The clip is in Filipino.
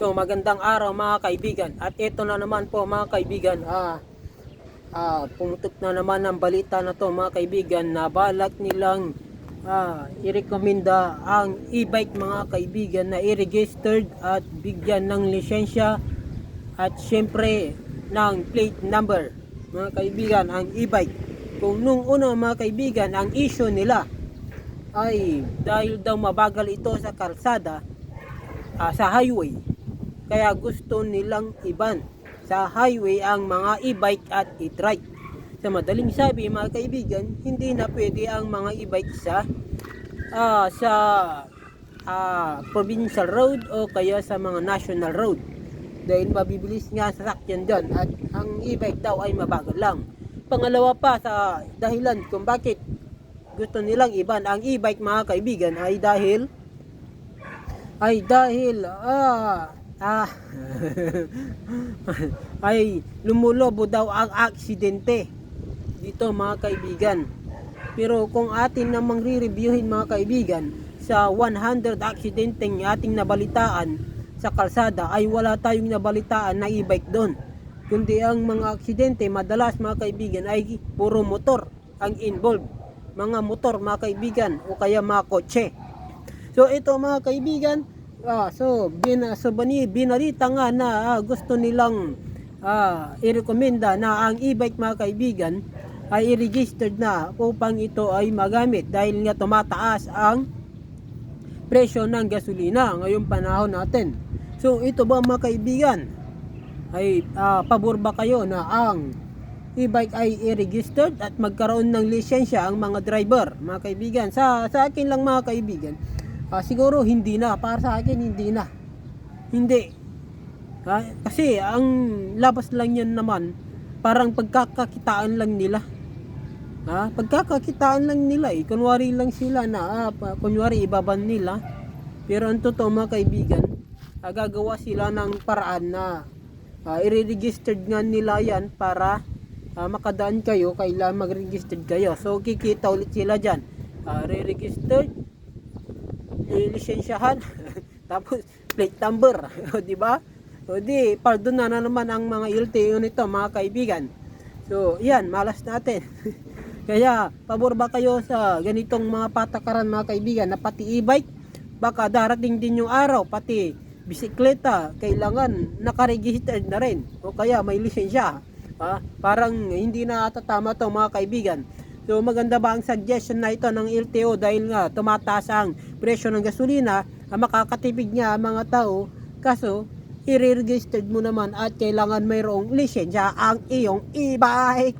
So magandang araw mga kaibigan. At ito na naman po mga kaibigan, pumutok na naman ang balita na to mga kaibigan na balak nilang irekomenda ang e-bike mga kaibigan na i-registered at bigyan ng lisensya at syempre ng plate number mga kaibigan ang e-bike. Kung nung una mga kaibigan ang issue nila ay dahil daw mabagal ito sa kalsada, sa highway, kaya gusto nilang iban sa highway ang mga e-bike at e-trike. Sa madaling sabi mga kaibigan, hindi na pwede ang mga e-bike sa provincial road o kaya sa mga national road dahil mabibilis nga sa sasakyan dyan at ang e-bike daw ay mabagal lang. Pangalawa pa sa dahilan kung bakit gusto nilang iban ang e-bike mga kaibigan ay dahil ay lumulobo daw ang aksidente dito mga kaibigan. Pero kung atin namang re-reviewin mga kaibigan, sa 100 aksidenteng ating nabalitaan sa kalsada ay wala tayong nabalitaan na e-bike doon, kundi ang mga aksidente madalas mga kaibigan ay puro motor ang involved, mga motor mga kaibigan o kaya mga kotse. So ito mga kaibigan, binalita nga na gusto nilang i-recommenda na ang e-bike mga kaibigan ay i-registered na upang ito ay magamit dahil nga tumataas ang presyo ng gasolina ngayong panahon natin. So ito ba mga kaibigan, ay pabor ba kayo na ang e-bike ay i-registered at magkaroon ng lisensya ang mga driver mga kaibigan? Sa akin lang mga kaibigan, siguro hindi na. Para sa akin hindi kasi ang labas lang yan naman parang pagkakakitaan lang nila. Pagkakakitaan lang nila kunwari lang sila na kunwari ibaban nila, pero ang totoo mga kaibigan, gagawa sila ng paraan na i-registered nga nila yan para makadaan kayo, kailangan mag-registered kayo. So kikita ulit sila dyan, re-registered, lisensyahan tapos plate number di ba? So di pardon na naman ang mga LTO nito mga kaibigan. So yan, malas natin. Kaya pabor ba kayo sa ganitong mga patakaran mga kaibigan na pati e-bike, baka darating din yung araw pati bisikleta kailangan nakaregistered na rin o kaya may lisensya? Parang hindi na tatama to mga kaibigan. So maganda ba ang suggestion na ito ng LTO dahil nga tumataas ang presyo ng gasolina, makakatipid nga ang mga tao, kaso i-registered mo naman at kailangan mayroong lisensya ang iyong e-bike.